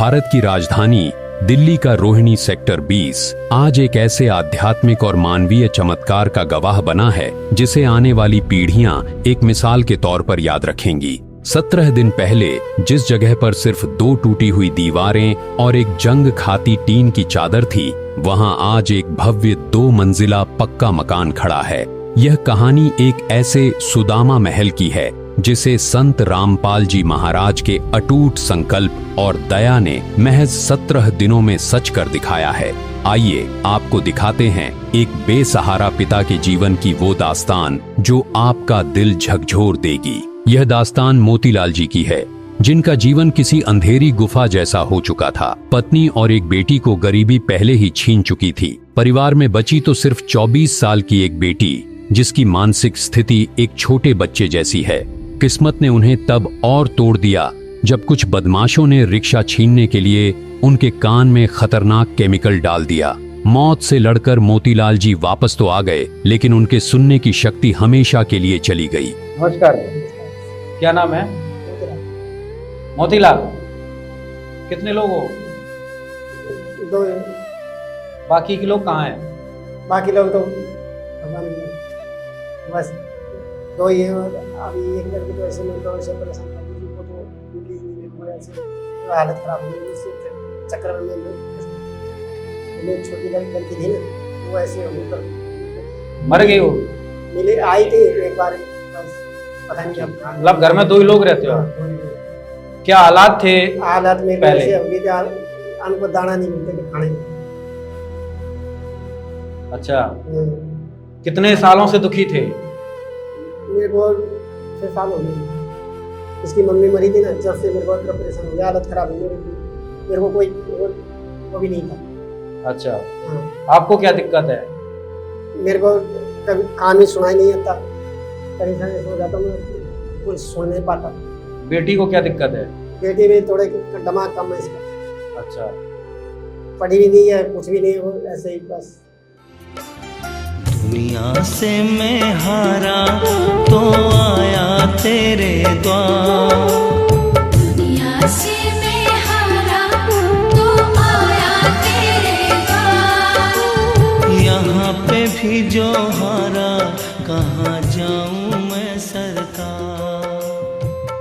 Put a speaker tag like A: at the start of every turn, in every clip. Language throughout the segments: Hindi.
A: भारत की राजधानी दिल्ली का रोहिणी सेक्टर 20 आज एक ऐसे आध्यात्मिक और मानवीय चमत्कार का गवाह बना है जिसे आने वाली पीढ़ियां एक मिसाल के तौर पर याद रखेंगी। 17 दिन पहले जिस जगह पर सिर्फ 2 टूटी हुई दीवारें और एक जंग खाती टीन की चादर थी, वहां आज एक भव्य 2 मंजिला पक्का मकान खड़ा है। यह कहानी एक ऐसे सुदामा महल की है जिसे संत रामपाल जी महाराज के अटूट संकल्प और दया ने महज 17 दिनों में सच कर दिखाया है। आइए आपको दिखाते हैं एक बेसहारा पिता के जीवन की वो दास्तान जो आपका दिल झकझोर देगी। यह दास्तान मोतीलाल जी की है, जिनका जीवन किसी अंधेरी गुफा जैसा हो चुका था। पत्नी और एक बेटी को गरीबी पहले ही छीन चुकी थी। परिवार में बची तो सिर्फ 24 साल की एक बेटी, जिसकी मानसिक स्थिति एक छोटे बच्चे जैसी है। किस्मत ने उन्हें तब और तोड़ दिया जब कुछ बदमाशों ने रिक्शा छीनने के लिए उनके कान में खतरनाक केमिकल डाल दिया। मौत से लड़कर मोतीलाल जी वापस तो आ गए, लेकिन उनके सुनने की शक्ति हमेशा के लिए चली गई।
B: नमस्कार, क्या नाम है? मोतीलाल। कितने लोग हो?
C: 2 हैं।
B: बाकी के लोग कहाँ हैं?
C: बाकी लोग तो बस 2 ही हैं। और अभी एक लड़की तो ऐसे में तो ऐसे परेशान कर दी को तो ड्यूटी में ऐसे हालत खराब हो गई। इससे चक्कर में मैं छोटी लड़की थी ना, वो ऐसे होकर
B: मर गई हो?
C: मिले आई थी एक बार, बस पता नहीं अब।
B: मतलब घर में 2 ही लोग रहते हो? क्या हालात थे?
C: हालात में
B: पहले
C: ऐसे हो गए थे, अन्न को दाना नहीं मिलते थे खाने को।
B: अच्छा, कितने सालों से दुखी थे?
C: मेरे को 6 साल हो गए। इसकी मम्मी मरी थी ना, जब से मेरे को इतना परेशान हो गया, हालत खराब हो गई। मेरे को कोई वो भी नहीं था।
B: अच्छा,
C: हाँ।
B: आपको क्या दिक्कत है?
C: मेरे को कभी कान में सुनाई नहीं आता, परेशान हो जाता हूँ, कुछ सुन नहीं पाता।
B: बेटी को क्या दिक्कत है?
C: बेटी भी थोड़े दिमाग कम है इसका।
B: अच्छा,
C: पढ़ी भी नहीं है, कुछ भी नहीं है, वो ऐसे ही बस।
D: दुनिया से मैं हारा तो आया तेरे द्वार,
E: दुनिया से मैं हारा तो आया तेरे द्वार।
D: यहाँ पे भी जो हारा कहाँ जाऊँ मैं सरकार।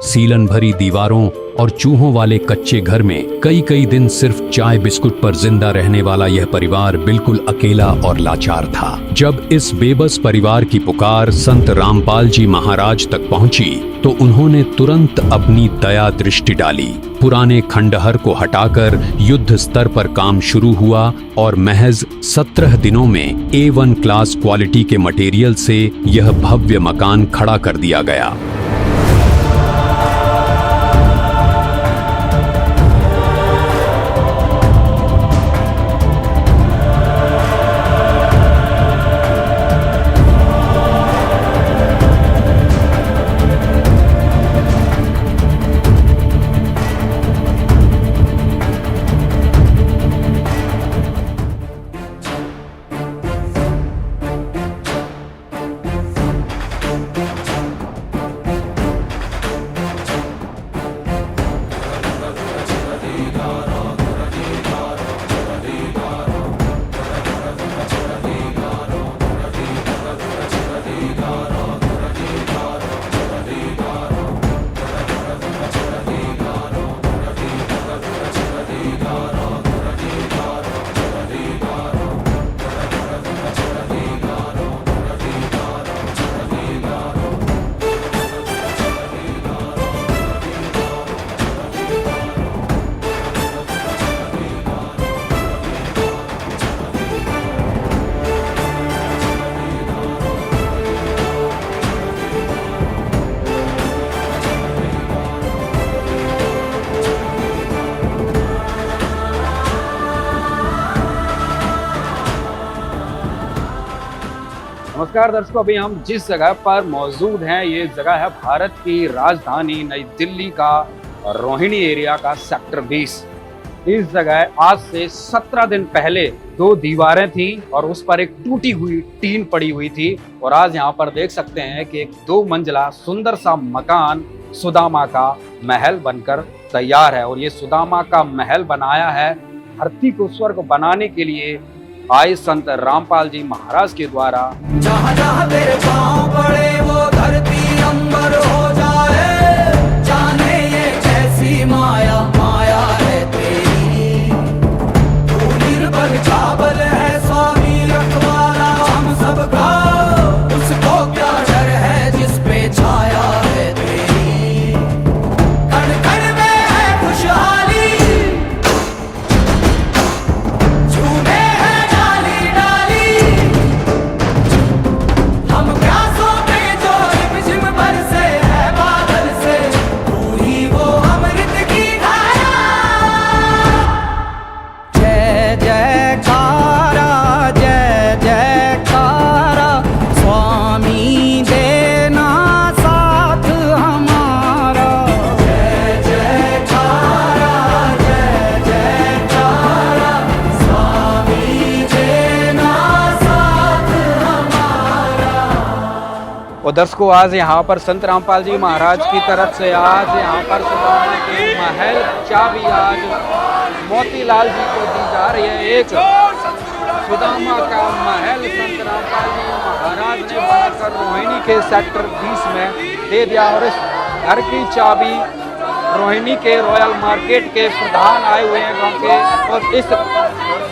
A: सीलन भरी दीवारों और चूहों वाले कच्चे घर में कई दिन सिर्फ चाय बिस्कुट पर जिंदा रहने वाला यह परिवार बिल्कुल अकेला और लाचार था। जब इस बेबस परिवार की पुकार संत रामपाल जी महाराज तक पहुंची, तो उन्होंने तुरंत अपनी दया दृष्टि डाली। पुराने खंडहर को हटाकर युद्ध स्तर पर काम शुरू हुआ और महज 17 दिनों में A1 क्लास क्वालिटी के मटेरियल से यह भव्य मकान खड़ा कर दिया गया।
B: नमस्कार दर्शकों, अभी हम जिस जगह पर मौजूद हैं, ये जगह है भारत की राजधानी नई दिल्ली का रोहिणी एरिया का सेक्टर 20। इस जगह आज से 17 दिन पहले 2 दीवारें थी और उस पर एक टूटी हुई टीन पड़ी हुई थी। और आज यहाँ पर देख सकते हैं कि एक 2 मंजिला सुंदर सा मकान सुदामा का महल बनकर तैयार है। और ये सुदामा का महल बनाया है धरती को स्वर्ग बनाने के लिए आए संत रामपाल जी महाराज के द्वारा।
D: जहाँ जहाँ तेरे पाँव पड़े वो धरती अंबर हो जाए, जाने ये कैसी माया माया है तेरी। तू निर्बल चावल है स्वामी रखवाला हम सबका, उसको क्या डर है जिस पे छाया है तेरी। कण कण में है खुशहाली, झूमे है डाली डाली। हम प्यासों पे जो रिमझिम बरसे है बादल से, तू ही वो अमृत की धारा। जय जयकारा जय जयकारा, स्वामी देना साथ हमारा। जय जयकारा जय जयकारा, स्वामी देना साथ हमारा।
B: और दर्शकों, आज यहाँ पर संत रामपाल जी महाराज की तरफ से आज यहाँ पर सुदामा के महल चाबी आज मोतीलाल जी को दी जा रही है। एक सुदामा का महल संत रामपाल जी महाराज ने बनाकर रोहिणी के सेक्टर 20 में दे दिया। और इस घर की चाबी रोहिणी के रॉयल मार्केट के प्रधान आए हुए हैं गांव के, और इस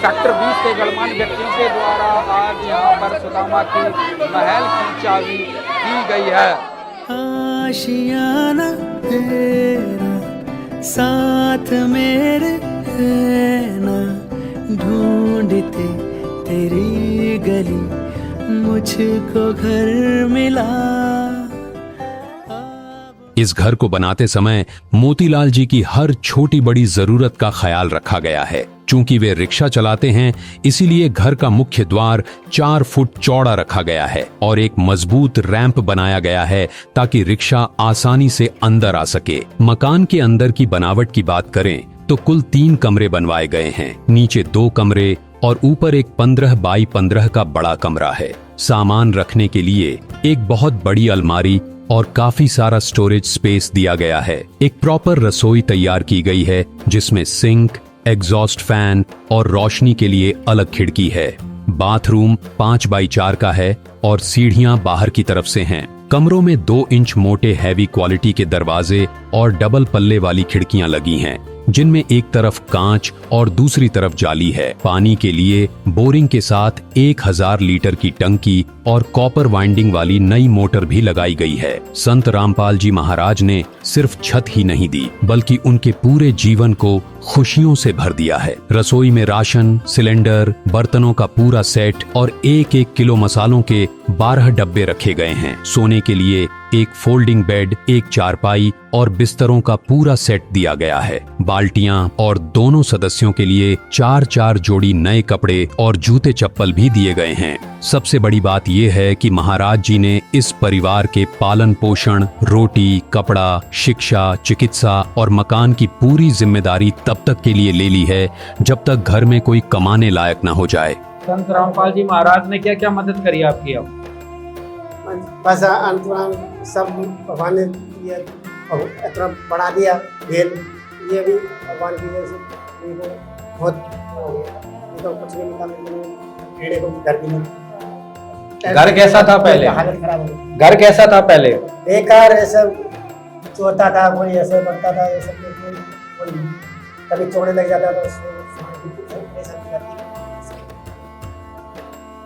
B: सेक्टर 20 के गणमान्य व्यक्तियों के द्वारा आज यहाँ पर सुदामा की महल की चाबी दी गई है।
D: आशियाना तेरा साथ मेरे है ना, ढूंढते तेरी गली मुझको घर मिला।
A: इस घर को बनाते समय मोतीलाल जी की हर छोटी बड़ी जरूरत का ख्याल रखा गया है। चूंकि वे रिक्शा चलाते हैं, इसीलिए घर का मुख्य द्वार 4 फुट चौड़ा रखा गया है और एक मजबूत रैंप बनाया गया है ताकि रिक्शा आसानी से अंदर आ सके। मकान के अंदर की बनावट की बात करें तो कुल 3 कमरे बनवाए गए हैं। नीचे 2 कमरे और ऊपर एक 15 बाई 15 का बड़ा कमरा है। सामान रखने के लिए एक बहुत बड़ी अलमारी और काफी सारा स्टोरेज स्पेस दिया गया है। एक प्रॉपर रसोई तैयार की गई है जिसमें सिंक, एग्जॉस्ट फैन और रोशनी के लिए अलग खिड़की है। बाथरूम 5 बाई 4 का है और सीढ़ियां बाहर की तरफ से हैं। कमरों में 2 इंच मोटे हैवी क्वालिटी के दरवाजे और डबल पल्ले वाली खिड़कियां लगी हैं, जिनमें एक तरफ कांच और दूसरी तरफ जाली है। पानी के लिए बोरिंग के साथ 1000 लीटर की टंकी और कॉपर वाइंडिंग वाली नई मोटर भी लगाई गई है। संत रामपाल जी महाराज ने सिर्फ छत ही नहीं दी, बल्कि उनके पूरे जीवन को खुशियों से भर दिया है। रसोई में राशन, सिलेंडर, बर्तनों का पूरा सेट और 1-1 किलो मसालों के 12 डब्बे रखे गए हैं। सोने के लिए एक फोल्डिंग बेड, एक चारपाई और बिस्तरों का पूरा सेट दिया गया है। बाल्टियां और दोनों सदस्यों के लिए 4-4 जोड़ी नए कपड़े और जूते चप्पल भी दिए गए हैं। सबसे बड़ी बात यह है कि महाराज जी ने इस परिवार के पालन पोषण, रोटी, कपड़ा, शिक्षा, चिकित्सा और मकान की पूरी जिम्मेदारी तब तक के लिए ले ली है जब तक घर में कोई कमाने लायक न हो जाए।
B: संत रामपाल जी महाराज ने क्या क्या मदद करी आपकी? अब
C: बस अंतरान सब भगवान ने दिया और इतना बढ़ा दिया भेल, ये भी भगवान की वजह से इनको बहुत हो गया। ये तो कुछ नहीं निकालने भेड़े को घर भी नहीं।
B: घर कैसा था पहले?
C: हालत खराब हो गई। घर
B: कैसा था पहले?
C: बेकार, ऐसा चोरता था, कोई ऐसे बढ़ता था, ये सब कोई कभी चोरने लग जाता था,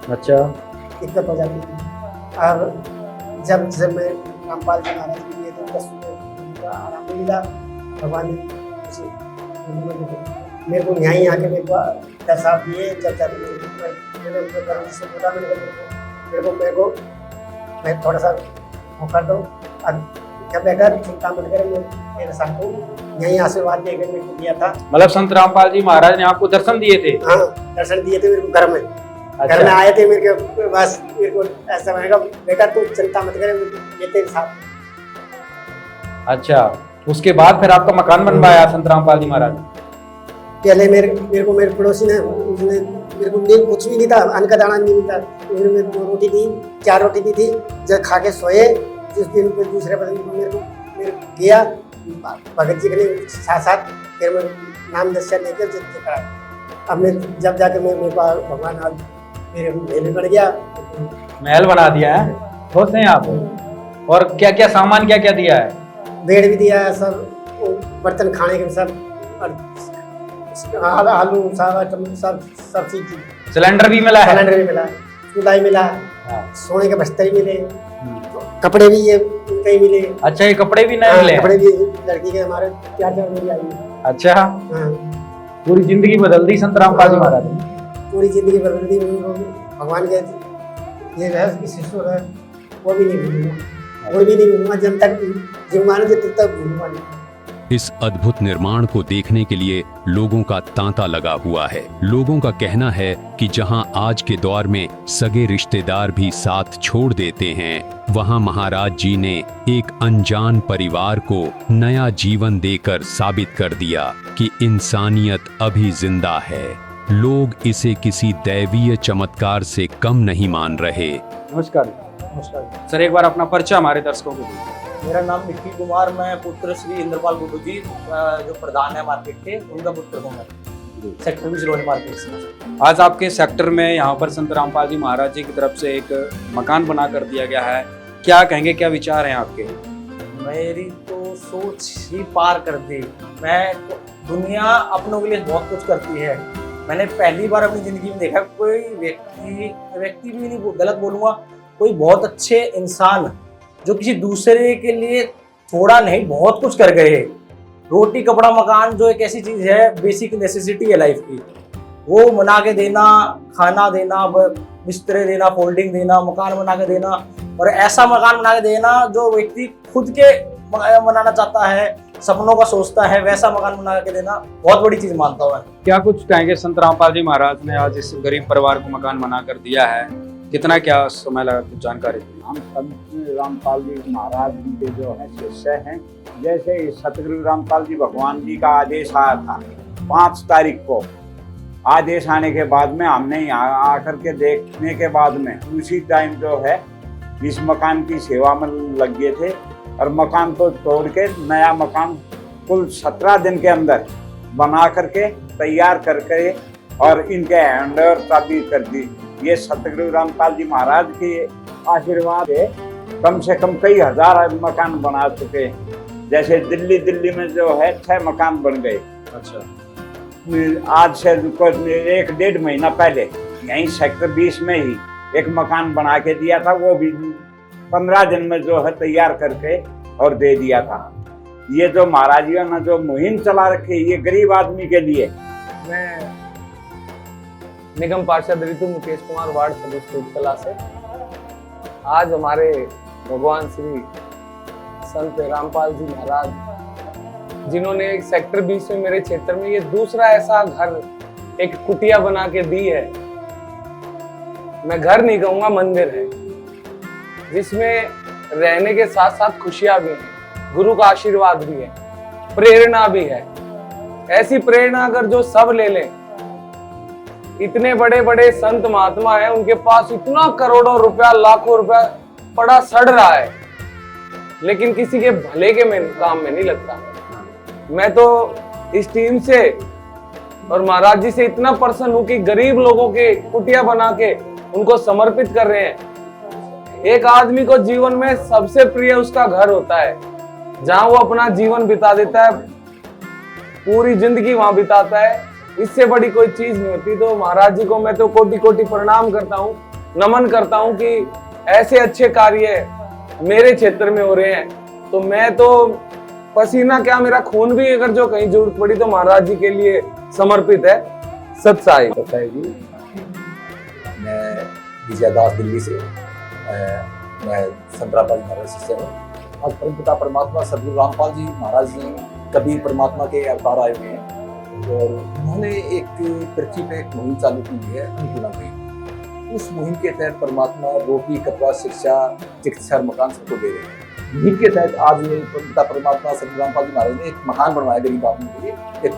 B: अच्छा,
C: दिक्कत हो जाती थी। अब जब मैं रामपाल जी महाराज के लिए तो बस आराम मिला, भगवान ने मेरे को यहीं आके मेरे को दर्शा दिए। जब मैंने उनको गर्म से बोला, मेरे को मैं थोड़ा सा वो कर दो, जब बेटर चिंता मत करें, मेरे साथ को यहीं आशीर्वाद देकर मेरे को दिया था।
B: मतलब संत रामपाल जी महाराज ने आपको दर्शन दिए थे?
C: हाँ, दर्शन दिए थे मेरे को घर में।
B: अच्छा।
C: घर में आए थे मेरे को, बस मेरे को ऐसा रहेगा, बेटा तू चिंता मत करे, ये तेरे साथ।
B: अच्छा, उसके बाद फिर आपका मकान बनवाया संत रामपाल जी महाराज?
C: पहले मेरे को मेरे पड़ोसी ने, उसने मेरे को नहीं, कुछ भी नहीं था, अन्न का दाना नहीं था, उसने मेरे को रोटी दी, 4 रोटी दी थी। जब खा के सोए, जिस दिन पे दूसरे दिन मेरे को गया भगत जी के साथ साथ फिर मैं नाम दर्शन लेकर जितने करा। अब मैं जब जाकर मेरे पास भगवान आज मेरे महल बन गया।
B: महल बना दिया है, खुश हैं आप? और क्या क्या सामान क्या क्या दिया है?
C: बेड भी दिया है, सब बर्तन खाने के सब, और आलू सब चीज।
B: सिलेंडर भी मिला है?
C: सिलेंडर भी मिला, चूल्हा भी मिला, सोने के बस्ते भी मिले, कपड़े भी ये उनके ही मिले।
B: अच्छा, ये कपड़े भी नहीं मिले?
C: कपड़े भी लड़की के हमारे 4 मेरी आई है।
B: अच्छा,
C: हाँ,
B: पूरी जिंदगी बदल दी संत रामपाल जी महाराज ने।
C: पूरी जिंदगी बदल दी। भगवान के ये रहस्य शिष्य है, वो भी नहीं भूलूंगा, वो भी नहीं भूलूंगा, जब तक जीवमान है तब तक भूलूंगा नहीं।
A: इस अद्भुत निर्माण को देखने के लिए लोगों का तांता लगा हुआ है। लोगों का कहना है कि जहां आज के दौर में सगे रिश्तेदार भी साथ छोड़ देते हैं, वहां महाराज जी ने एक अनजान परिवार को नया जीवन देकर साबित कर दिया कि इंसानियत अभी जिंदा है। लोग इसे किसी दैवीय चमत्कार से कम नहीं मान रहे।
B: नमस्कार।
C: नमस्कार
B: सर, एक बार अपना परिचय हमारे दर्शकों को दीजिए।
F: मेरा नाम निखिल कुमार, मैं पुत्र श्री इंद्रपाल गुड्डू जी जो प्रधान है मार्केट के, उनका पुत्र हूँ मैं, सेक्टर 20 रोहिणी मार्केट से।
B: आज आपके सेक्टर में यहाँ पर संत रामपाल जी महाराज जी की तरफ से एक मकान बना कर दिया गया है, क्या कहेंगे, क्या विचार हैं आपके?
F: मेरी तो सोच ही पार कर दी। दुनिया अपनों के लिए बहुत कुछ करती है। मैंने पहली बार अपनी जिंदगी में देखा कोई व्यक्ति भी नहीं गलत बोलूँगा, कोई बहुत अच्छे इंसान जो किसी दूसरे के लिए थोड़ा नहीं बहुत कुछ कर गए। रोटी कपड़ा मकान जो एक ऐसी चीज है, बेसिक नेसेसिटी है लाइफ की, वो बना के देना, खाना देना, बिस्तरे देना, फोल्डिंग देना, मकान बना के देना, और ऐसा मकान बना के देना जो व्यक्ति खुद के बनाना चाहता है, सपनों का सोचता है, वैसा मकान बना के देना बहुत बड़ी चीज मानता हूँ।
B: क्या कुछ कहेंगे, संत रामपाल जी महाराज ने आज इस गरीब परिवार को मकान बना कर दिया है, कितना क्या समय लगा, कुछ जानकारी?
G: हम संत रामपाल जी महाराज जी के जो है शिष्य हैं। जैसे सतगुरु रामपाल जी भगवान जी का आदेश आया था 5 तारीख को, आदेश आने के बाद में हमने यहाँ आकर के देखने के बाद में उसी टाइम जो है इस मकान की सेवा में लग गए थे, और मकान को तोड़ के नया मकान कुल 17 दिन के अंदर बना करके तैयार करके और इनके हैंडओवर चाबी कर दी। ये सतगुरु रामपाल जी महाराज के आशीर्वाद है। कम से कम कई हजार मकान बना चुके हैं। जैसे दिल्ली में जो है 6 मकान बन गए।
B: अच्छा,
G: आज से 1-1.5 महीना पहले यहीं सेक्टर 20 में ही एक मकान बना के दिया था, वो भी 15 दिन में जो है तैयार करके और दे दिया था। ये जो महाराज जी ने जो मुहिम चला रखी है ये गरीब आदमी के लिए।
F: मैं निगम पार्षद ऋतु मुकेश कुमार, वार्ड सदस्य कला से। आज हमारे भगवान श्री संत रामपाल जी महाराज जिन्होंने एक सेक्टर 20 में मेरे क्षेत्र में ये दूसरा ऐसा घर, एक कुटिया बना के दी है, मैं घर नहीं कहूंगा, मंदिर है, जिसमें रहने के साथ साथ खुशियां भी हैं, गुरु का आशीर्वाद भी है, प्रेरणा भी है। ऐसी प्रेरणा अगर जो सब ले लें, इतने बड़े बड़े संत महात्मा हैं, उनके पास इतना करोड़ों रुपया, लाखों रुपया पड़ा सड़ रहा है, लेकिन किसी के भले के काम में नहीं लगता। मैं तो इस टीम से और महाराज जी से इतना प्रसन्न हूं कि गरीब लोगों के कुटिया बना के उनको समर्पित कर रहे हैं। एक आदमी को जीवन में सबसे प्रिय उसका घर होता है, जहां वो अपना जीवन बिता देता है, पूरी जिंदगी वहां बिताता है। इससे बड़ी कोई चीज नहीं होती। तो महाराज जी को मैं तो कोटि कोटि प्रणाम करता हूँ, नमन करता हूँ कि ऐसे अच्छे कार्य मेरे क्षेत्र में हो रहे हैं। तो मैं तो पसीना क्या, मेरा खून भी अगर जो कहीं जरूरत पड़ी तो महाराज जी के लिए समर्पित है। सत साई जी।
H: मैं विजय दास दिल्ली से, मैं संत रामपाल जी महाराज शिष्य हूँ। आज परमपिता परमात्मा सतगुरु रामपाल जी महाराज जी कभी परमात्मा के अवतार आए हुए हैं, और उन्होंने एक पृथ्वी पे एक मुहिम चालू की है, अन्नपूर्णा मुहिम। उस मुहिम के तहत परमात्मा रोटी, कपड़ा, शिक्षा, चिकित्सा, मकान सबको दे रहे हैं। मुहिम के तहत आज परमपिता परमात्मा सतगुरु रामपाल जी महाराज ने एक मकान बनवाया गरीब आदमी के लिए। एक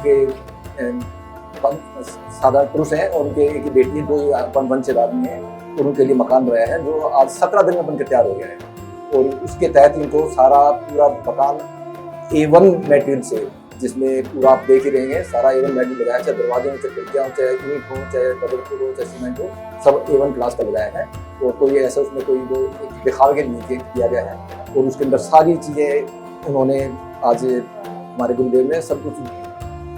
H: साधारण पुरुष है और उनके एक बेटी, 2 वंचित आदमी है, और उनके लिए मकान बनाया है जो आज 17 दिन में बनकर तैयार हो गया है। और उसके तहत इनको सारा पूरा मकान A1 मटेरियल से, जिसमें पूरा आप देख ही रहे हैं, सारा A1 मटेरियल लगाया, चाहे दरवाजे हो, चाहे खिड़कियाँ हो, चाहे ईंट हो, चाहे डबल फ्लोर हो, चाहे सीमेंट हो, सब A1 क्लास का लगाया है। और कोई ऐसा उसमें कोई वो एक दिखावे के लिए किया गया है। और उसके अंदर सारी चीज़ें उन्होंने आज हमारे गुरुदेव ने सब कुछ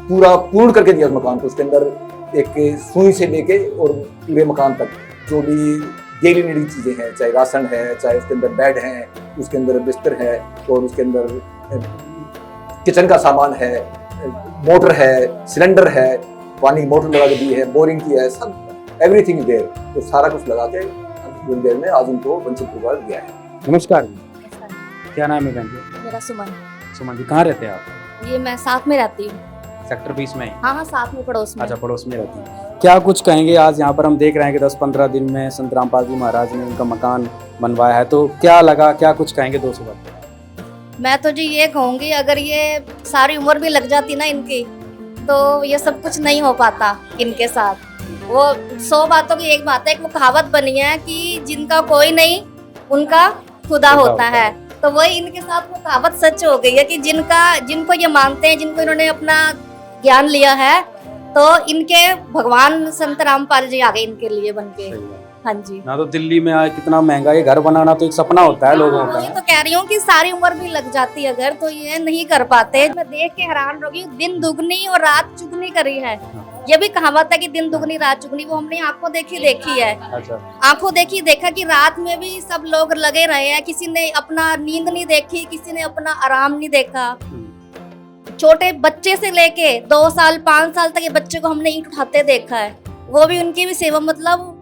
H: पूरा पूर्ण करके दिया उस मकान को। उसके अंदर एक सुई से लेके और पूरे मकान तक जो भी डेली नीड चीज़ें हैं, चाहे राशन है, चाहे उसके अंदर बेड है, उसके अंदर बिस्तर है, और उसके अंदर किचन का सामान है, मोटर है, सिलेंडर है, पानी की मोटर लगा के दी है, बोरिंग की है, सब एवरीथिंग देयर। तो सारा कुछ लगा के गुरुदेव ने आज उनको वंचित परिवार दिया है।
B: नमस्कार जी, क्या नाम है बहन जी?
I: मेरा सुमन।
B: सुमन जी, कहाँ रहते हैं आप?
I: ये मैं साथ में रहती हूँ।
B: सेक्टर 20 में?
I: हाँ, साथ में, पड़ोस में।
B: अच्छा, पड़ोस में रहती हैं। क्या कुछ कहेंगे? आज यहाँ पर हम देख रहे हैं कि 10-15 दिन में संत रामपाल जी महाराज ने उनका मकान बनवाया है, तो क्या लगा, क्या कुछ कहेंगे 200 बात?
I: मैं तो जी ये कहूँगी, अगर ये सारी उम्र भी लग जाती ना इनकी, तो ये सब कुछ नहीं हो पाता इनके साथ। वो 100 बातों की एक बात है, एक वो कहावत बनी है कि जिनका कोई नहीं उनका खुदा होता है। तो वही इनके साथ वो कहावत सच हो गई है कि जिनको ये मानते हैं, जिनको इन्होंने अपना ज्ञान लिया है, तो इनके भगवान संत रामपाल जी आ गए इनके लिए बनके। हाँ जी।
B: ना तो दिल्ली में आए, कितना महंगा ये घर बनाना तो एक सपना होता है लोगों का।
I: ये तो कह रही हूँ कि सारी उम्र भी लग जाती है अगर, तो ये नहीं कर पाते। मैं देख के हैरान हो गई, दिन दुगनी और रात चुगनी करी है। ये भी कहावत है कि दिन दुगनी रात चुगनी, वो हमने आंखों देखी है।
B: अच्छा।
I: आंखों देखा कि रात में भी सब लोग लगे रहे हैं, किसी ने अपना नींद नहीं देखी, किसी ने अपना आराम नहीं देखा। छोटे बच्चे से लेके 2 साल 5 साल तक ये बच्चे को हमने ईंट उठाते देखा है। वो भी उनकी भी सेवा, मतलब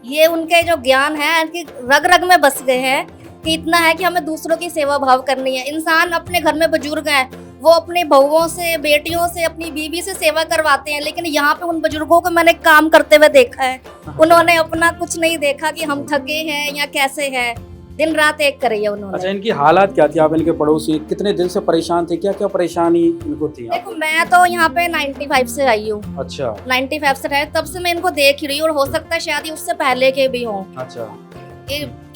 I: ये उनके जो ज्ञान है उनकी रग रग में बस गए हैं कि इतना है कि हमें दूसरों की सेवा भाव करनी है। इंसान अपने घर में बुजुर्ग हैं, वो अपने बहुओं से, बेटियों से, अपनी बीवी से सेवा करवाते हैं, लेकिन यहाँ पे उन बुजुर्गों को मैंने काम करते हुए देखा है। उन्होंने अपना कुछ नहीं देखा कि हम थके हैं या कैसे हैं, दिन रात एक करी है उन्होंने।
B: अच्छा, इनकी हालात क्या थी? आप इनके पड़ोसी कितने दिन से परेशान थे? क्या क्या परेशानी इनको थी?
I: देखो, मैं तो यहाँ पे 95 से आई हूँ।
B: अच्छा।
I: 95 से रहे, तब से मैं इनको देख ही रही हूँ, और हो सकता है शायद ये उससे पहले के भी हों।
B: अच्छा।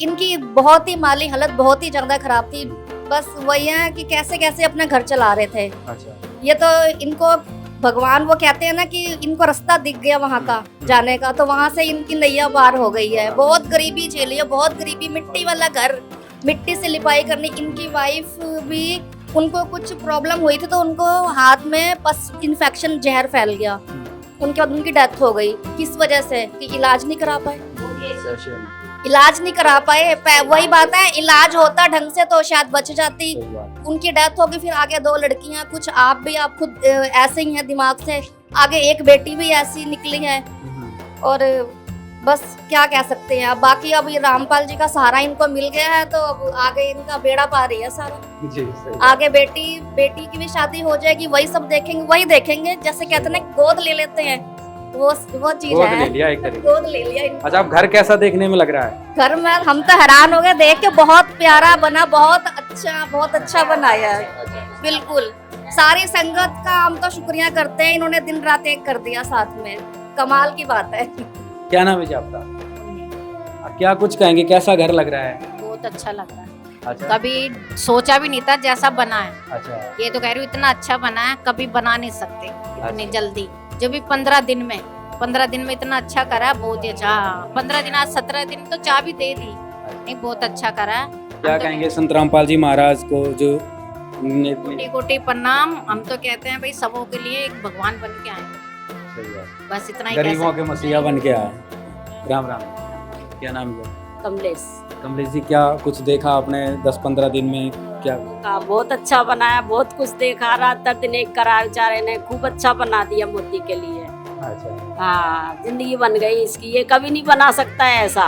I: इनकी बहुत ही माली हालत बहुत ही ज्यादा खराब थी। बस वही है कि कैसे कैसे अपना घर चला रहे थे।
B: अच्छा।
I: ये तो इनको भगवान, वो कहते हैं ना कि इनको रास्ता दिख गया वहाँ का जाने का, तो वहाँ से इनकी नैया पार हो गई है। बहुत गरीबी झेली है, बहुत गरीबी, मिट्टी वाला घर, मिट्टी से लिपाई करनी। इनकी वाइफ भी, उनको कुछ प्रॉब्लम हुई थी तो उनको हाथ में पस इन्फेक्शन, जहर फैल गया, उनके बाद उनकी डेथ हो गई। किस वजह से? कि इलाज नहीं करा पाए। इलाज नहीं करा पाए, वही बात है, इलाज होता ढंग से तो शायद बच जाती। उनकी डेथ होगी, फिर आगे 2 लड़कियां, कुछ आप खुद ऐसे ही हैं दिमाग से, आगे एक बेटी भी ऐसी निकली है। और बस क्या कह सकते हैं अब, बाकी अब ये रामपाल जी का सहारा इनको मिल गया है, तो अब आगे इनका बेड़ा पार ही है सारा।
B: जी, सही।
I: आगे बेटी की भी शादी हो जाएगी, वही सब देखेंगे, जैसे कहते हैं गोद ले लेते हैं, वो चीज
B: गोद
I: है।
B: ले लिया एक तरीके।
I: गोद ले लिया इनको।
B: अच्छा, अब घर कैसा देखने में लग रहा है?
I: घर में हम तो हैरान हो गए देख के, बहुत प्यारा बना, बहुत अच्छा बनाया है। बिल्कुल, सारी संगत का हम तो शुक्रिया करते हैं, इन्होंने दिन रात एक कर दिया साथ में, कमाल की बात है।
B: क्या नाम है जी आपका? क्या कुछ कहेंगे, कैसा घर लग रहा है?
J: बहुत अच्छा लग रहा है।
B: अच्छा।
J: कभी सोचा भी नहीं था जैसा बना है।
B: अच्छा।
J: ये तो कह रही हूँ इतना अच्छा बना है, कभी बना नहीं सकते इतनी
B: अच्छा।
J: जल्दी। जो भी 15 दिन में इतना अच्छा करा, बहुत ही अच्छा। 15 दिन, आज 17 दिन तो चाह भी दे दी। नहीं, बहुत अच्छा करा।
B: क्या कहेंगे संत रामपाल जी महाराज को, जो
J: कोटि कोटि प्रणाम। हम तो कहते हैं भाई, सबों के लिए एक भगवान बन के आए, बस इतना ही।
B: गरीबों के मसीहा बन के आए। राम राम। क्या नाम है? कमलेश जी, क्या कुछ देखा आपने 10-15 दिन में? क्या
K: बहुत अच्छा बनाया, बहुत कुछ देखा, रात दिन एक करा, बेचारे ने खूब अच्छा बना दिया मोदी के लिए।
B: अच्छा।
K: हाँ, जिंदगी बन गई इसकी, ये कभी नहीं बना सकता है ऐसा।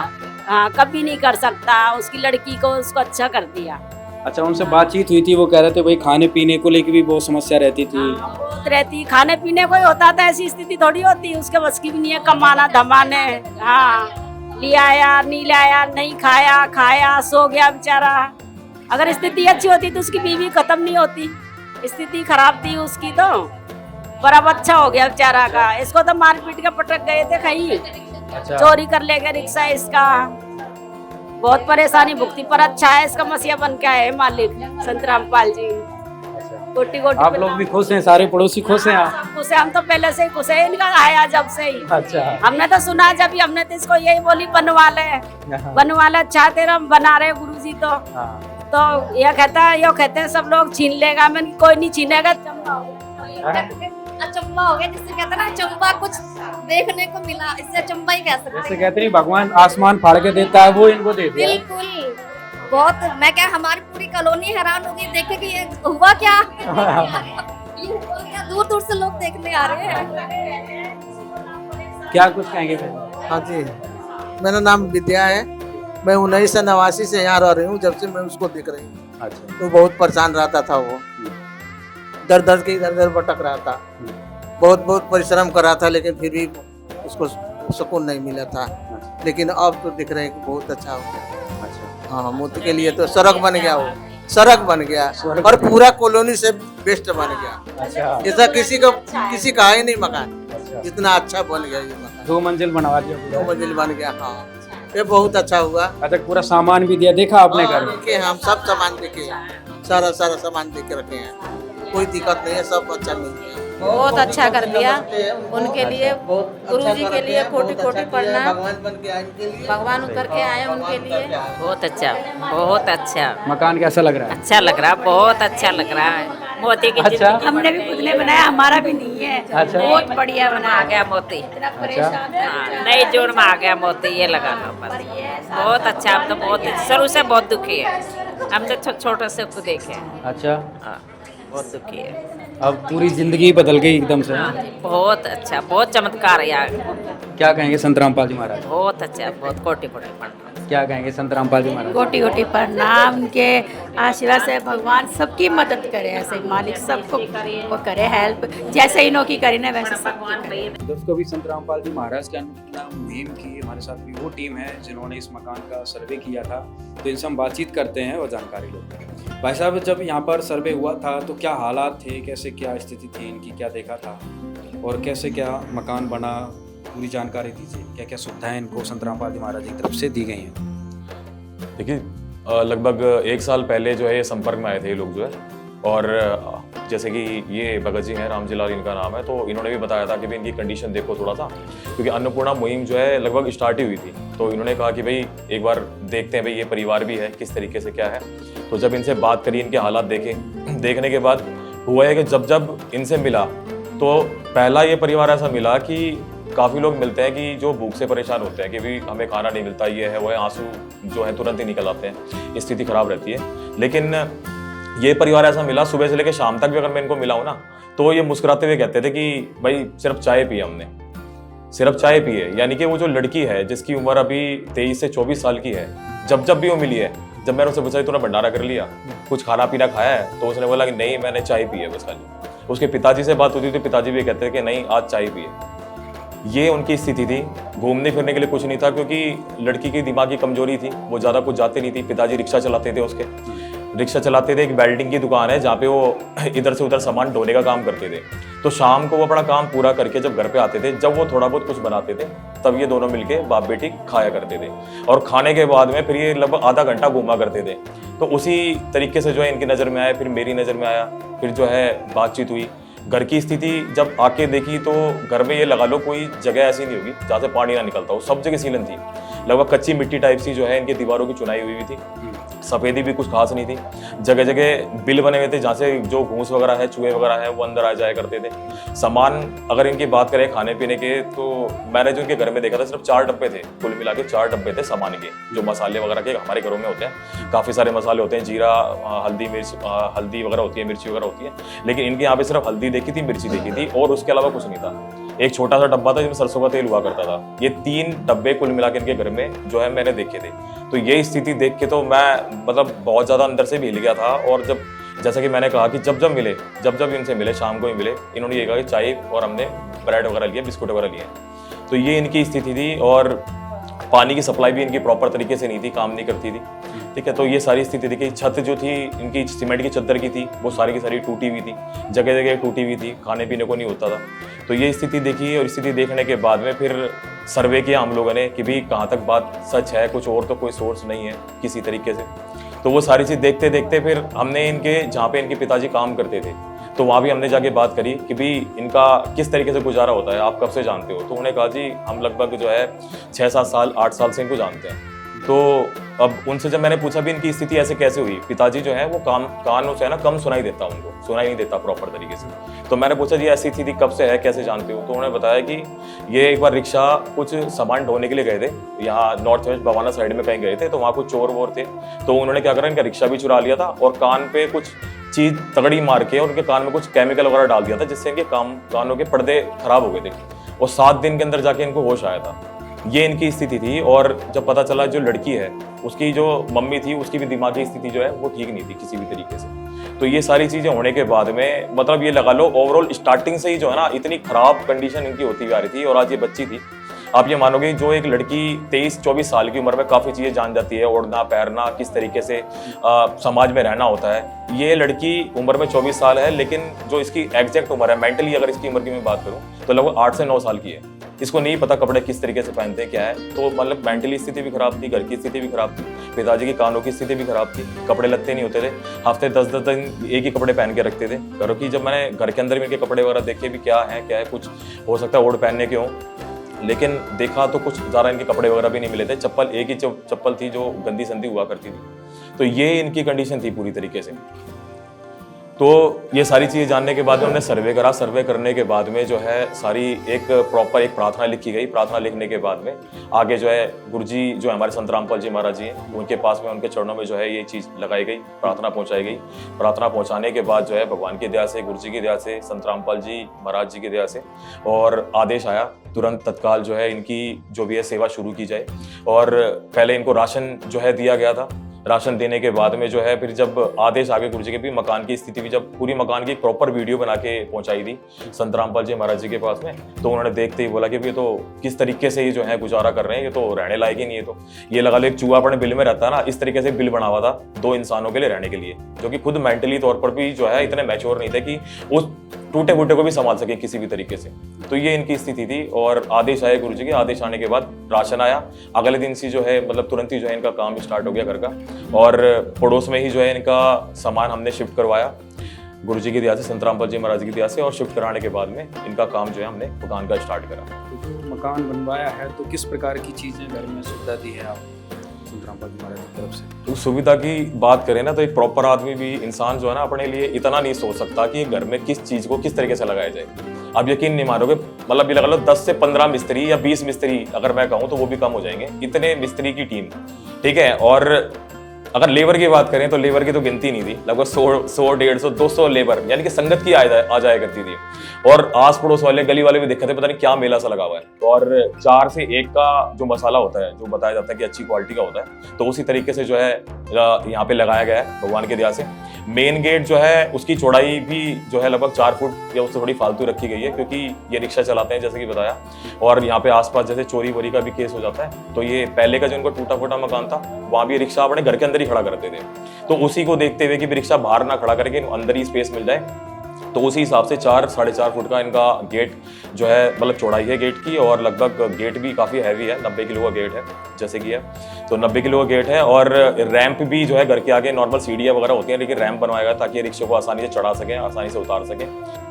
K: हाँ, कभी नहीं कर सकता। उसकी लड़की को उसको अच्छा कर दिया।
B: अच्छा, उनसे बातचीत हुई थी, वो कह रहे थे भाई खाने पीने को लेकर भी बहुत समस्या रहती थी।
K: बहुत रहती, खाने पीने को ही होता था, ऐसी स्थिति थोड़ी होती, उसके बस की भी नहीं है, कमाना धमाने। हाँ, लिया आया, नहीं लाया, नहीं खाया, खाया, सो गया बेचारा। अगर स्थिति अच्छी होती तो उसकी बीवी खत्म नहीं होती, स्थिति खराब थी उसकी तो, पर अब अच्छा हो गया बेचारा का। इसको तो मारपीट के पटक गए थे कहीं।
B: अच्छा।
K: चोरी कर ले गए रिक्शा इसका, बहुत परेशानी भुगती, पर अच्छा है, इसका मसीहा बन के आए मालिक संत रामपाल जी।
B: अच्छा।
K: कोटि कोटि
B: आप लोग भी खुश हैं, सारे पड़ोसी खुश हैं आप?
K: सब खुश है, हम तो पहले से ही खुश है, इनका आया जब से ही।
B: अच्छा।
K: हमने तो सुना जब भी, हमने तो इसको यही बोली बनवा ले अच्छा तेरा बना रहे गुरुजी तो ये कहता है, यो कहते हैं सब लोग छीन लेगा, मैंने कोई नहीं छीनेगा।
I: अचंबा हो गया, जिससे कहते हैं ना अचंबा कुछ देखने को मिला, इससे अचंबा ही कह सकते
B: जैसे
I: हैं।
B: कहते हैं भगवान आसमान फाड़ के देता है, वो इनको दे दिया।
I: बिल्कुल, बहुत, मैं क्या, हमारी पूरी कॉलोनी हैरान हो गई देखे कि ये हुआ क्या। ये हुआ क्या, दूर दूर से लोग देखने आ रहे हैं।
B: क्या कुछ कहेंगे फिर?
L: हाँ जी, मेरा नाम विद्या है। मैं 1989 से यहाँ रह रही हूँ, जब से मैं उसको देख रही हूँ।
B: अच्छा।
L: तो बहुत परेशान रहता था वो, दर दर के इधर उधर भटक रहा था, बहुत बहुत परिश्रम कर रहा था, लेकिन फिर भी उसको सुकून नहीं मिला था। लेकिन अब तो दिख रहे हैं कि बहुत अच्छा हो गया।
B: अच्छा।
L: हाँ, मोदी के लिए तो सड़क बन गया, वो सड़क बन गया और पूरा कॉलोनी से बेस्ट बन गया।
B: अच्छा।
L: ऐसा किसी का है नहीं मकान, जितना अच्छा बन गया ये मकान।
B: 2 मंजिल बनवा दिया।
L: 2 मंजिल बन गया। हाँ, ये बहुत अच्छा हुआ।
B: अच्छा, पूरा सामान भी दिया, देखा आपने घर में?
L: देखे, हम सब सामान देखे, सारा सामान देख के रखे हैं, कोई दिक्कत नहीं है, सब अच्छा मिल गया।
J: बहुत अच्छा कर दिया उनके लिए, गुरुजी के लिए कोटि कोटि प्रणाम।
L: भगवान बन के आए उनके लिए,
J: भगवान उतर के आए उनके लिए। बहुत अच्छा, बहुत अच्छा।
B: मकान कैसा लग रहा है?
J: अच्छा लग रहा है, बहुत अच्छा लग रहा है। मोती की
B: अच्छा।
K: हमने भी खुद ने बनाया, हमारा भी नहीं है।
B: अच्छा।
K: बहुत बढ़िया बना
J: आ गया मोती, नई जोड़ में आ गया मोती, ये लगा लो बस। बहुत अच्छा, हम तो बहुत शुरू से बहुत दुखी है, हम तो छोटे से खुद देखे हैं।
B: अच्छा।
J: हाँ, बहुत दुखी है।
B: अब पूरी जिंदगी बदल गई एकदम से।
J: बहुत अच्छा, बहुत चमत्कार है यार।
B: क्या कहेंगे संत रामपाल जी महाराज?
J: बहुत अच्छा, बहुत कोटि कोटि प्रणाम।
B: क्या कहेंगे संत रामपाल जी महाराज?
K: कोटि कोटि प्रणाम। उनके आशीर्वाद से भगवान सबकी मदद करे, ऐसे मालिक सबको वो करे हेल्प, जैसे इन्हों की करी ना वैसे सबकी करे।
B: दोस्तों, भी संत रामपाल जी महाराज के अन्नपूर्णा मुहिम की हमारे साथ भी वो टीम है जिन्होंने इस मकान का सर्वे किया था, तो इनसे हम बातचीत करते हैं और जानकारी लेते हैं। भाई साहब, जब यहाँ पर सर्वे हुआ था तो क्या हालात थे, कैसे क्या स्थिति थी इनकी, क्या देखा था और कैसे क्या मकान बना, पूरी जानकारी दीजिए। क्या क्या सुविधाएं इनको संत रामपाल जी महाराज की तरफ से दी गई हैं?
M: देखिए, लगभग 1 साल पहले जो है ये संपर्क में आए थे ये लोग जो है, और जैसे कि ये भगत जी हैं, रामजी लाल इनका नाम है, तो इन्होंने भी बताया था कि भाई इनकी कंडीशन देखो थोड़ा सा, क्योंकि अन्नपूर्णा मुहिम जो है लगभग स्टार्ट ही हुई थी, तो इन्होंने कहा कि भाई एक बार देखते हैं भाई ये परिवार भी है किस तरीके से क्या है। तो जब इनसे बात करी, इनके हालात देखे, देखने के बाद हुआ है कि जब इनसे मिला तो पहला ये परिवार ऐसा मिला कि काफ़ी लोग मिलते हैं कि जो भूख से परेशान होते हैं कि भाई हमें खाना नहीं मिलता, ये है वो है, आंसू जो है तुरंत ही निकल आते हैं, स्थिति खराब रहती है। लेकिन ये परिवार ऐसा मिला, सुबह से लेकर शाम तक भी अगर मैं इनको मिला हूँ ना, तो ये मुस्कुराते हुए कहते थे कि भाई सिर्फ चाय पी हमने, सिर्फ चाय पी है। यानी कि वो जो लड़की है जिसकी उम्र अभी 23 से 24 साल की है, जब भी वो मिली है, जब मैंने उससे पूछा तूने भंडारा कर लिया, कुछ खाना पीना खाया है, तो उसने बोला कि नहीं मैंने चाय पी है बस खाली। उसके पिताजी से बात होती तो पिताजी भी कहते थे कि नहीं आज चाय पी है। ये उनकी स्थिति थी। घूमने फिरने के लिए कुछ नहीं था, क्योंकि लड़की की दिमागी कमजोरी थी, वो ज़्यादा कुछ जाते नहीं थी। पिताजी रिक्शा चलाते थे, उसके रिक्शा चलाते थे, एक वेल्डिंग की दुकान है जहाँ पे वो इधर से उधर सामान ढोने का काम करते थे। तो शाम को वो अपना काम पूरा करके जब घर पे आते थे, जब वो थोड़ा बहुत कुछ बनाते थे, तब ये दोनों मिलके बाप बेटी खाया करते थे, और खाने के बाद में फिर ये लगभग आधा घंटा घूमा करते थे। तो उसी तरीके से जो है इनकी नज़र में आया, फिर मेरी नज़र में आया, फिर जो है बातचीत हुई। घर की स्थिति जब आके देखी तो घर में ये लगा लो कोई जगह ऐसी नहीं होगी जहाँ से पानी ना निकलता हो, सब जगह सीलन थी। लगभग कच्ची मिट्टी टाइप सी जो है इनकी दीवारों की चुनाई हुई थी, सफेदी भी कुछ खास नहीं थी। जगह जगह बिल बने हुए थे जहाँ से जो घूस वगैरह है, चूहे वगैरह है, वो अंदर आ जाया करते थे। सामान अगर इनकी बात करें खाने पीने के, तो मैंने जो इनके घर में देखा था सिर्फ 4 डब्बे थे, कुल मिला के 4 डब्बे थे सामान के, जो मसाले वगैरह के हमारे घरों में होते हैं। काफ़ी सारे मसाले होते हैं, जीरा, हल्दी, मिर्च, हल्दी वगैरह होती है, मिर्ची वगैरह होती है, लेकिन इनके यहाँ पे सिर्फ हल्दी देखी थी, मिर्ची देखी थी, और उसके अलावा कुछ नहीं था। एक छोटा सा डब्बा था जिसमें सरसों का तेल हुआ करता था। ये 3 डब्बे कुल मिला के इनके घर में जो है मैंने देखे थे। तो ये स्थिति देख के तो मैं मतलब बहुत ज़्यादा अंदर से भी हिल गया था। और जब जैसा कि मैंने कहा कि जब इनसे मिले, शाम को ही मिले, इन्होंने ये कहा कि चाय और हमने ब्रेड वगैरह लिए, बिस्कुट वगैरह लिए। तो ये इनकी स्थिति थी, और पानी की सप्लाई भी इनकी प्रॉपर तरीके से नहीं थी, काम नहीं करती थी, ठीक है। तो ये सारी स्थिति थी। छत जो थी इनकी सीमेंट की चद्दर की थी, वो सारी की सारी टूटी हुई थी, जगह जगह टूटी हुई थी, खाने पीने को नहीं होता था। तो ये स्थिति देखी, और स्थिति देखने के बाद में फिर सर्वे किया हम लोगों ने कि भाई कहाँ तक बात सच है, कुछ और तो कोई सोर्स नहीं है किसी तरीके से। तो वो सारी चीज़ देखते देखते फिर हमने इनके जहाँ पे इनके पिताजी काम करते थे तो वहाँ भी हमने जाके बात करी कि भाई इनका किस तरीके से गुजारा होता है, आप कब से जानते हो। तो उन्होंने कहा जी हम लगभग जो है 6-7 साल 8 साल से इनको जानते हैं। तो अब उनसे जब मैंने पूछा भी इनकी स्थिति ऐसे कैसे हुई, पिताजी जो है वो कानों से है ना कम सुनाई देता, उनको सुनाई नहीं देता प्रॉपर तरीके से। तो मैंने पूछा जी ऐसी स्थिति कब से है, कैसे जानते हो। तो उन्होंने बताया कि ये एक बार रिक्शा कुछ सामान ढोने के लिए गए थे, यहाँ नॉर्थ वेस्ट बवाना साइड में कहीं गए थे, तो वहाँ कुछ चोर वोर थे। तो उन्होंने क्या करा, इनका रिक्शा भी चुरा लिया था और कान पे कुछ चीज तगड़ी मार के और उनके कान में कुछ केमिकल वगैरह डाल दिया था, जिससे इनके कानों के पर्दे खराब हो गए थे और 7 दिन के अंदर जाके इनको होश आया था। ये इनकी स्थिति थी। और जब पता चला जो लड़की है उसकी जो मम्मी थी उसकी भी दिमागी स्थिति जो है वो ठीक नहीं थी किसी भी तरीके से। तो ये सारी चीजें होने के बाद में मतलब ये लगा लो ओवरऑल स्टार्टिंग से ही जो है ना इतनी खराब कंडीशन इनकी होती हुई आ रही थी। और आज ये बच्ची थी, आप ये मानोगे जो एक लड़की 23-24 साल की उम्र में काफ़ी चीज़ें जान जाती है, उड़ना पैरना, किस तरीके से समाज में रहना होता है। ये लड़की उम्र में 24 साल है, लेकिन जो इसकी एग्जैक्ट उम्र है मेंटली अगर इसकी उम्र की मैं बात करूँ तो लगभग 8 से 9 साल की है। इसको नहीं पता कपड़े किस तरीके से पहनते क्या है। तो मतलब मेंटली स्थिति भी खराब थी, घर की स्थिति भी खराब थी, पिताजी की कानों की स्थिति भी खराब थी, कपड़े लत्ते नहीं होते थे, हफ्ते 10-10 दिन एक ही कपड़े पहन के रखते थे। घरों की जब मैंने घर के अंदर में इनके कपड़े वगैरह देखे भी क्या है कुछ हो सकता है ओढ़ पहनने के हों, लेकिन देखा तो कुछ ज़्यादा इनके कपड़े वगैरह भी नहीं मिले थे। चप्पल एक ही चप्पल थी जो गंदी संदी हुआ करती थी। तो ये इनकी कंडीशन थी पूरी तरीके से। तो ये सारी चीज़ें जानने के बाद में हमने सर्वे करा। सर्वे करने के बाद में जो है सारी एक प्रॉपर एक प्रार्थना लिखी गई। प्रार्थना लिखने के बाद में आगे जो है गुरुजी जो हमारे संत रामपाल जी महाराज जी हैं उनके पास में उनके चरणों में जो है ये चीज़ लगाई गई, प्रार्थना पहुंचाई गई। प्रार्थना पहुंचाने के बाद जो है भगवान की दया से, गुरुजी की दया से, संत रामपाल जी महाराज जी की दया से और आदेश आया तुरंत तत्काल जो है इनकी जो भी है सेवा शुरू की जाए। और पहले इनको राशन जो है दिया गया था। राशन देने के बाद में जो है फिर जब आदेश आगे गुरुजी के भी मकान की स्थिति भी जब पूरी मकान की प्रॉपर वीडियो बना के पहुंचाई थी संत रामपाल जी महाराज जी के पास में, तो उन्होंने देखते ही बोला कि ये तो किस तरीके से ये जो है गुजारा कर रहे हैं, ये तो रहने लायक ही नहीं है। तो ये लगा लो एक चूहा अपने बिल में रहता है ना, इस तरीके से बिल बना हुआ था 2 इंसानों के लिए रहने के लिए, जो कि खुद मेंटली तौर पर भी जो है इतने मैच्योर नहीं थे कि उस टूटे फूटे को भी संभाल सके किसी भी तरीके से। तो ये इनकी स्थिति थी। और आदेश आए गुरुजी के, आदेश आने के बाद राशन आया। अगले दिन से जो है मतलब तुरंत ही जो है इनका काम स्टार्ट हो गया घर का। और पड़ोस में ही जो है इनका सामान हमने शिफ्ट करवाया गुरुजी की दया से, संत रामपाल जी महाराज की दया से। और शिफ्ट कराने के बाद में इनका काम जो है हमने मकान का स्टार्ट करा।
B: तो मकान बनवाया है तो किस प्रकार की चीज़ें घर में सुविधा दी है आप संत रामपाल जी महाराज की तरफ से?
M: तो सुविधा की बात करें ना तो एक प्रॉपर आदमी भी इंसान जो है ना अपने लिए इतना नहीं सोच सकता कि घर में किस चीज को किस तरीके से लगाया जाए। आप यकीन नहीं मानोगे, मतलब ये लगा लो 10 से 15 मिस्त्री या 20 मिस्त्री अगर मैं कहूँ तो वो भी कम हो जाएंगे, इतने मिस्त्री की टीम, ठीक है। और अगर लेबर की बात करें तो लेबर की तो गिनती नहीं थी, लगभग 100, 150, 200 लेबर यानी कि संगत की आ जाया करती थी। और आस पड़ोस वाले गली वाले भी देखते थे पता नहीं क्या मेला सा लगा हुआ है। और 4 से 1 का जो मसाला होता है, जो बताया जाता है कि अच्छी क्वालिटी का होता है, तो उसी तरीके से जो है यहाँ पे लगाया गया है भगवान की दया से। मेन गेट जो है उसकी चौड़ाई भी जो है लगभग 4 फुट या उससे थोड़ी फालतू रखी गई है, क्योंकि ये रिक्शा चलाते हैं जैसे कि बताया। और यहाँ पे आसपास जैसे चोरी वोरी का भी केस हो जाता है, तो ये पहले का जो उनका टूटा फूटा मकान था वहाँ भी रिक्शा अपने घर के अंदर ही खड़ा करते थे। तो उसी को देखते हुए कि रिक्शा बाहर ना खड़ा करके अंदर ही स्पेस मिल जाए, तो उसी हिसाब से 4-4.5 फुट का इनका गेट जो है मतलब चौड़ाई है गेट की। और लगभग गेट भी काफ़ी हैवी है, 90 किलो का गेट है जैसे कि है, तो 90 किलो का गेट है। और रैंप भी जो है घर के आगे नॉर्मल सीढ़ियाँ वगैरह होती हैं, लेकिन रैंप बनवाएगा ताकि रिक्शे को आसानी से चढ़ा सकें, आसानी से उतार सकें।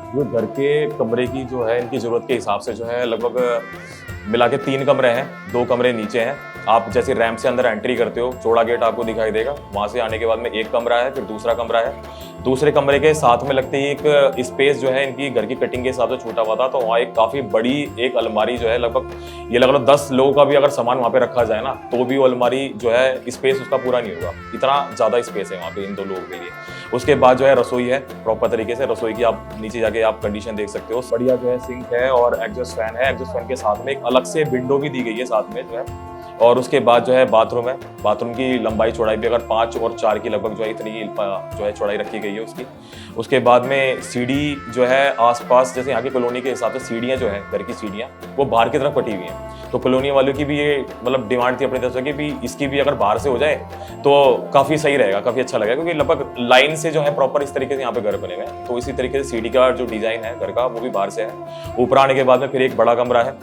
M: जो घर के कमरे की जो है इनकी ज़रूरत के हिसाब से जो है लगभग मिला के 3 कमरे हैं, 2 कमरे नीचे हैं। आप जैसे रैंप से अंदर एंट्री करते हो, चौड़ा गेट आपको दिखाई देगा, वहाँ से आने के बाद में 1 कमरा है, फिर दूसरा कमरा है। दूसरे कमरे के साथ में लगते ही एक स्पेस जो है इनकी घर की कटिंग के हिसाब से छोटा हुआ था, तो वहाँ एक काफ़ी बड़ी एक अलमारी जो है लगभग ये लगा लो 10 लोगों का भी अगर सामान वहाँ पे रखा जाए ना तो भी वो अलमारी जो है स्पेस उसका पूरा नहीं होगा, इतना ज़्यादा स्पेस है वहाँ पे इन 2 लोगों के लिए। उसके बाद जो है रसोई है प्रॉपर तरीके से, रसोई की आप नीचे जाके आप कंडीशन देख सकते हो, बढ़िया जो है सिंक है और एग्जॉस्ट फैन है। एग्जॉस्ट फैन के साथ में एक अलग से विंडो भी दी गई है साथ में जो है। और उसके बाद जो है बाथरूम है, बाथरूम की लंबाई चौड़ाई भी अगर 5 और 4 की लगभग जो है इतनी जो है चौड़ाई रखी गई है उसकी। उसके बाद में सीढ़ी जो है आसपास जैसे यहाँ की कॉलोनी के हिसाब से सीढ़ियाँ जो है घर की सीढ़ियाँ वो बाहर की तरफ कटी हुई हैं, तो कॉलोनी वालों की भी ये मतलब डिमांड थी अपनी तरफ से कि भी इसकी भी अगर बाहर से हो जाए तो काफ़ी सही रहेगा, काफ़ी अच्छा लगेगा, क्योंकि लगभग लाइन से जो है प्रॉपर इस तरीके से यहाँ पे घर बने हुए हैं। तो इसी तरीके से सीढ़ी का जो डिज़ाइन है घर का वो भी बाहर से है। ऊपर आने के बाद में फिर एक बड़ा कमरा है,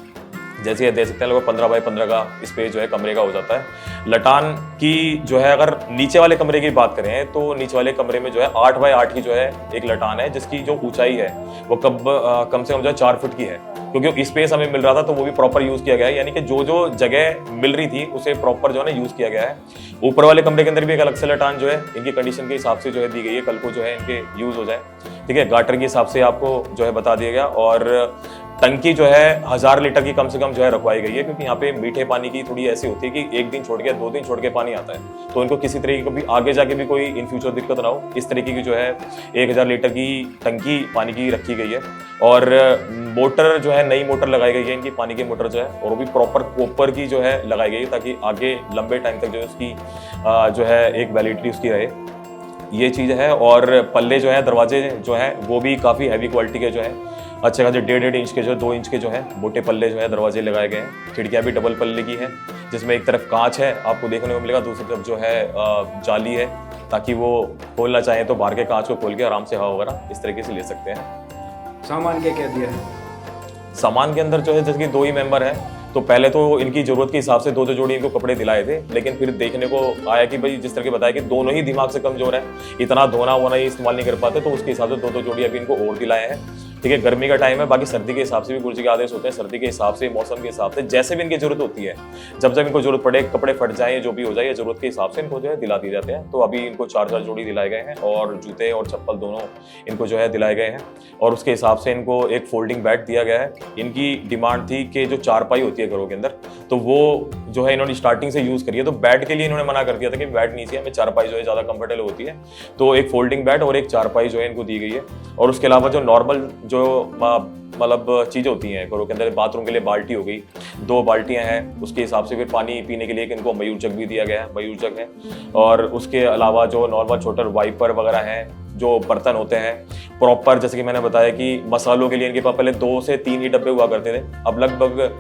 M: जैसे ये देख सकते हैं, लगभग 15 बाई 15 का स्पेस जो है कमरे का हो जाता है। लटान की जो है, अगर नीचे वाले कमरे की बात करें तो नीचे वाले कमरे में जो है 8 बाई 8 की जो है एक लटान है, जिसकी जो ऊंचाई है वो कम से कम जो है 4 फुट की है, क्योंकि स्पेस हमें मिल रहा था तो वो भी प्रॉपर यूज किया गया है, यानी कि जो जो जगह मिल रही थी उसे प्रॉपर जो है ना यूज किया गया है। ऊपर वाले कमरे के अंदर भी एक अलग से लटान जो है इनकी कंडीशन के हिसाब से जो है दी गई है, कल को जो है इनके यूज हो जाए, ठीक है। गाटर के हिसाब से आपको जो है बता दिया गया, और टंकी जो है 1000 लीटर की कम से कम जो है रखवाई गई है, क्योंकि यहाँ पे मीठे पानी की थोड़ी ऐसी होती है कि एक दिन छोड़ के 2 दिन छोड़ के पानी आता है, तो इनको किसी तरीके की भी आगे जाके भी कोई इन फ्यूचर दिक्कत ना हो, इस तरीके की जो है 1000 लीटर की टंकी पानी की रखी गई है। और मोटर जो है, नई मोटर लगाई गई है इनकी, पानी की मोटर जो है, और वो भी प्रॉपर कॉपर की जो है लगाई गई है, ताकि आगे लंबे टाइम तक जो है उसकी जो है एक वैलिडिटी उसकी रहे, ये चीज़ है। और पल्ले जो है, दरवाजे जो है वो भी काफ़ी हैवी क्वालिटी के जो है, अच्छे खासे 1.5 इंच के जो 2 इंच के जो है मोटे पल्ले जो है दरवाजे लगाए गए हैं। खिड़कियाँ भी डबल पल्ले की हैं, जिसमें एक तरफ कांच है आपको देखने को मिलेगा, दूसरी तरफ जो है जाली है, ताकि वो खोलना चाहें तो बाहर के कांच को खोल के आराम से हवा वगैरह इस तरीके से ले सकते हैं।
B: सामान क्या दिया है?
M: सामान के अंदर जो है, जैसे कि 2 ही मेंबर हैं, तो पहले तो इनकी जरूरत के हिसाब से 2 जोड़ी इनको कपड़े दिलाए थे, लेकिन फिर देखने को आया कि भाई जिस तरह के बताया कि दोनों ही दिमाग से कमजोर है, इतना धोना वोना ही इस्तेमाल नहीं कर पाते, तो उसके हिसाब से 2 जोड़ी अभी इनको और दिलाए हैं, ठीक है। गर्मी का टाइम है, बाकी सर्दी के हिसाब से भी गुरुजी के आदेश होते हैं, सर्दी के हिसाब से, मौसम के हिसाब से, जैसे भी इनकी जरूरत होती है, जब जब इनको जरूरत पड़े, कपड़े फट जाए, जो भी हो जाए, जरूरत के हिसाब से इनको जो है दिला दिए जाते हैं। तो अभी इनको 4 जोड़ी दिलाए गए हैं, और जूते और चप्पल दोनों इनको जो है दिलाए गए हैं, और उसके हिसाब से इनको एक फोल्डिंग बेड दिया गया है। इनकी डिमांड थी कि जो चारपाई होती है घरों के अंदर, तो वो जो है इन्होंने स्टार्टिंग से यूज करी है, तो बेड के लिए इन्होंने मना कर दिया था कि बेड नीचे हमें चारपाई जो है ज्यादा कंफर्टेबल होती है, तो एक फोल्डिंग बेड और एक चारपाई जो है इनको दी गई है। और उसके अलावा जो नॉर्मल जो मतलब चीज़ें होती हैं घरों के अंदर, बाथरूम के लिए बाल्टी हो गई, 2 बाल्टियां हैं, उसके हिसाब से फिर पानी पीने के लिए इनको मयूर जग भी दिया गया है, मयूर जग है। और उसके अलावा जो नॉर्मल छोटे वाइपर वगैरह हैं, जो बर्तन होते हैं प्रॉपर, जैसे कि मैंने बताया कि मसालों के लिए इनके पास पहले 2 से 3 ही डब्बे हुआ करते थे, अब लगभग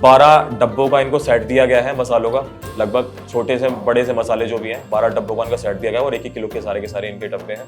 M: 12 डब्बों का इनको सेट दिया गया है मसालों का, लगभग छोटे से बड़े से मसाले जो भी हैं 12 डब्बों का इनका सेट दिया गया है, और 1-1 किलो के सारे इनके डब्बे हैं।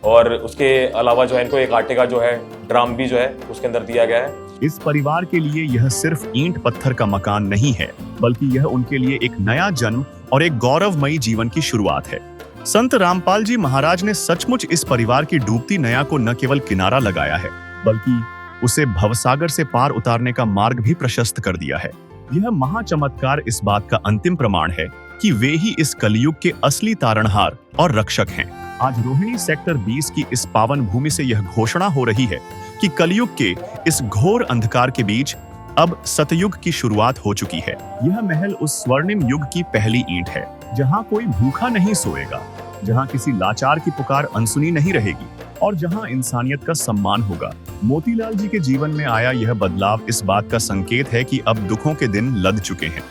M: और उसके अलावा जो है इनको एक आटे का जो है ड्रम भी जो है उसके अंदर दिया गया है।
N: इस परिवार के लिए यह सिर्फ ईंट पत्थर का मकान नहीं है, बल्कि यह उनके लिए एक नया जन्म और एक गौरवमयी जीवन की शुरुआत है। संत रामपाल जी महाराज ने सचमुच इस परिवार की डूबती नया को न केवल किनारा लगाया है, बल्कि उसे भवसागर से पार उतारने का मार्ग भी प्रशस्त कर दिया है। यह महाचमत्कार इस बात का अंतिम प्रमाण है कि वे ही इस कलयुग के असली तारणहार और रक्षक हैं। आज रोहिणी सेक्टर 20 की इस पावन भूमि से यह घोषणा हो रही है कि कलयुग के इस घोर अंधकार के बीच अब सतयुग की शुरुआत हो चुकी है। यह महल उस स्वर्णिम युग की पहली ईंट है, जहां कोई भूखा नहीं सोएगा, जहां किसी लाचार की पुकार अनसुनी नहीं रहेगी, और जहां इंसानियत का सम्मान होगा। मोतीलाल जी के जीवन में आया यह बदलाव इस बात का संकेत है कि अब दुखों के दिन लद चुके हैं।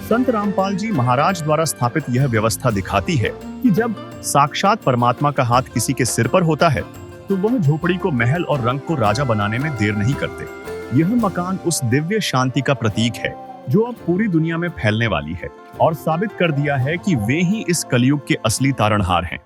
N: संत रामपाल जी महाराज द्वारा स्थापित यह व्यवस्था दिखाती है कि जब साक्षात परमात्मा का हाथ किसी के सिर पर होता है, तो वह झोपड़ी को महल और रंग को राजा बनाने में देर नहीं करते। यह मकान उस दिव्य शांति का प्रतीक है जो अब पूरी दुनिया में फैलने वाली है, और साबित कर दिया है कि वे ही इस कलयुग के असली तारणहार हैं।